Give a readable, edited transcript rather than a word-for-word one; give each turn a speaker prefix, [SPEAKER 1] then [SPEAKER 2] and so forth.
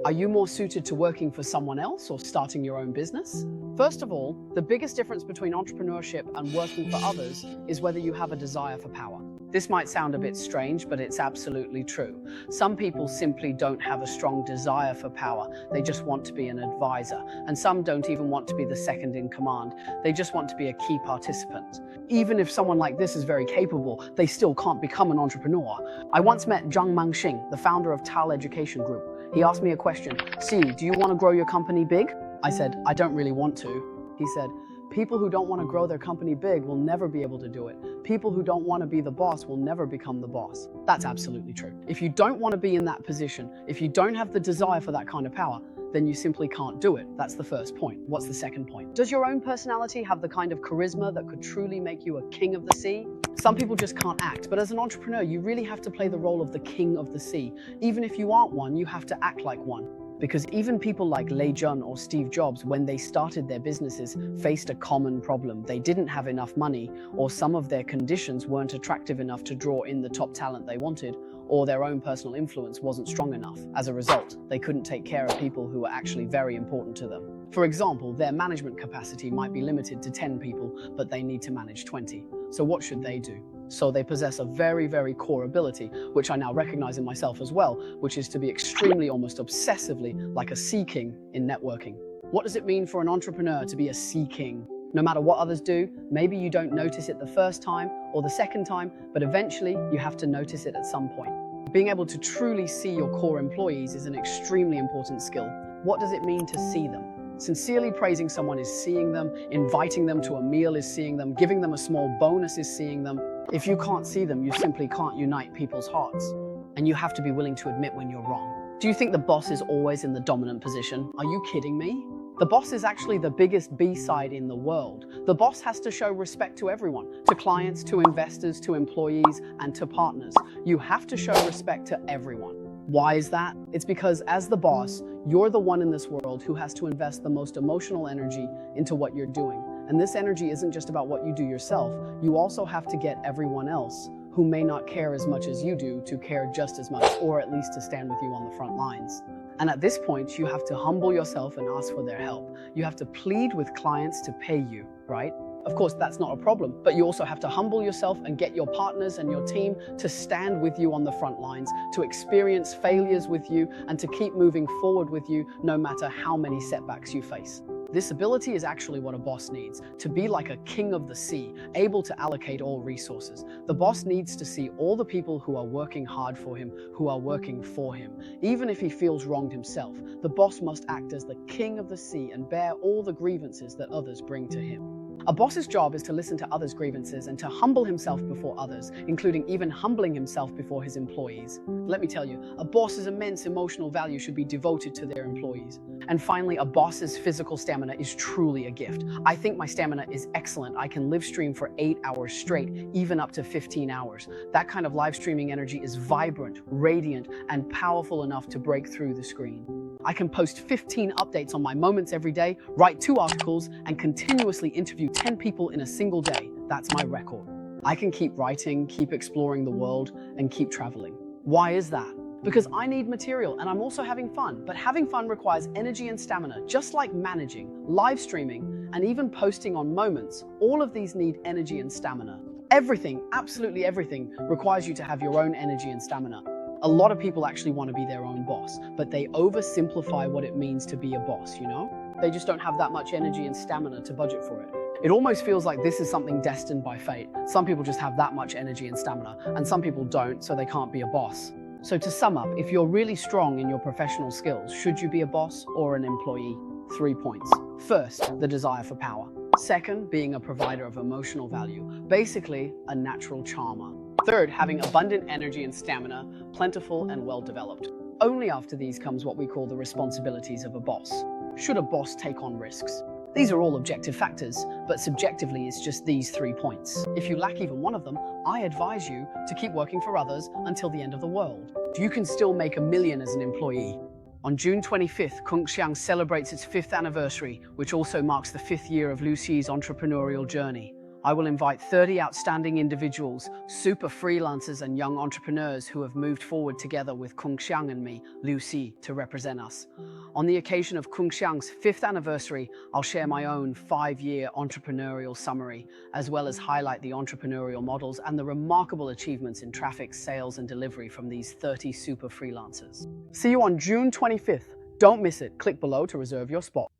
[SPEAKER 1] Are you more suited to working for someone else or starting your own business? First of all, the biggest difference between entrepreneurship and working for others is whether you have a desire for power. This might sound a bit strange, but it's absolutely true. Some people simply don't have a strong desire for power. They just want to be an advisor. And some don't even want to be the second in command. They just want to be a key participant. Even if someone like this is very capable, they still can't become an entrepreneur. I once met Zhang Mangxing, the founder of TAL Education Group. He asked me a question. "Si, do you want to grow your company big?" I said, "I don't really want to." He said, "People who don't want to grow their company big will never be able to do it. People who don't want to be the boss will never become the boss." That's absolutely true. If you don't want to be in that position, if you don't have the desire for that kind of power, then you simply can't do it. That's the first point. What's the second point? Does your own personality have the kind of charisma that could truly make you a king of the sea? Some people just can't act, but as an entrepreneur, you really have to play the role of the king of the sea. Even if you aren't one, you have to act like one. Because even people like Lei Jun or Steve Jobs, when they started their businesses, faced a common problem. They didn't have enough money, or some of their conditions weren't attractive enough to draw in the top talent they wanted, or their own personal influence wasn't strong enough. As a result, they couldn't take care of people who were actually very important to them. For example, their management capacity might be limited to 10 people, but they need to manage 20. So what should they do? So they possess a very, very core ability, which I now recognize in myself as well, which is to be extremely, almost obsessively, like a sea king in networking. What does it mean for an entrepreneur to be a sea king? No matter what others do, maybe you don't notice it the first time or the second time, but eventually you have to notice it at some point. Being able to truly see your core employees is an extremely important skill. What does it mean to see them? Sincerely praising someone is seeing them, inviting them to a meal is seeing them, giving them a small bonus is seeing them. If you can't see them, you simply can't unite people's hearts. And you have to be willing to admit when you're wrong. Do you think the boss is always in the dominant position? Are you kidding me? The boss is actually the biggest B-side in the world. The boss has to show respect to everyone, to clients, to investors, to employees, and to partners. You have to show respect to everyone. Why is that? It's because as the boss, you're the one in this world who has to invest the most emotional energy into what you're doing. And this energy isn't just about what you do yourself. You also have to get everyone else who may not care as much as you do to care just as much, or at least to stand with you on the front lines. And at this point, you have to humble yourself and ask for their help. You have to plead with clients to pay you, right? Of course, that's not a problem, but you also have to humble yourself and get your partners and your team to stand with you on the front lines, to experience failures with you, and to keep moving forward with you no matter how many setbacks you face. This ability is actually what a boss needs, to be like a king of the sea, able to allocate all resources. The boss needs to see all the people who are working hard for him, who are working for him. Even if he feels wronged himself, the boss must act as the king of the sea and bear all the grievances that others bring to him. A boss's job is to listen to others' grievances and to humble himself before others, including even humbling himself before his employees. Let me tell you, a boss's immense emotional value should be devoted to their employees. And finally, a boss's physical stamina is truly a gift. I think my stamina is excellent. I can live stream for 8 hours straight, even up to 15 hours. That kind of live streaming energy is vibrant, radiant, and powerful enough to break through the screen. I can post 15 updates on my moments every day, write 2 articles, and continuously interview 10 people in a single day. That's my record. I can keep writing, keep exploring the world, and keep traveling. Why is that? Because I need material and I'm also having fun. But having fun requires energy and stamina, just like managing, live streaming, and even posting on moments. All of these need energy and stamina. Everything, absolutely everything, requires you to have your own energy and stamina. A lot of people actually want to be their own boss, but they oversimplify what it means to be a boss, you know? They just don't have that much energy and stamina to budget for it. It almost feels like this is something destined by fate. Some people just have that much energy and stamina, and some people don't, so they can't be a boss. So to sum up, if you're really strong in your professional skills, should you be a boss or an employee? 3 points. First, the desire for power. Second, being a provider of emotional value, basically a natural charmer. Third, having abundant energy and stamina, plentiful and well-developed. Only after these comes what we call the responsibilities of a boss. Should a boss take on risks? These are all objective factors, but subjectively it's just these 3 points. If you lack even one of them, I advise you to keep working for others until the end of the world. You can still make $1 million as an employee. On June 25th, Kungxiang celebrates its 5th anniversary, which also marks the 5th year of Lucy's entrepreneurial journey. I will invite 30 outstanding individuals, super freelancers and young entrepreneurs who have moved forward together with Kung Xiang and me, Liu Si, to represent us. On the occasion of Kung Xiang's 5th anniversary, I'll share my own 5-year entrepreneurial summary, as well as highlight the entrepreneurial models and the remarkable achievements in traffic, sales, and delivery from these 30 super freelancers. See you on June 25th. Don't miss it. Click below to reserve your spot.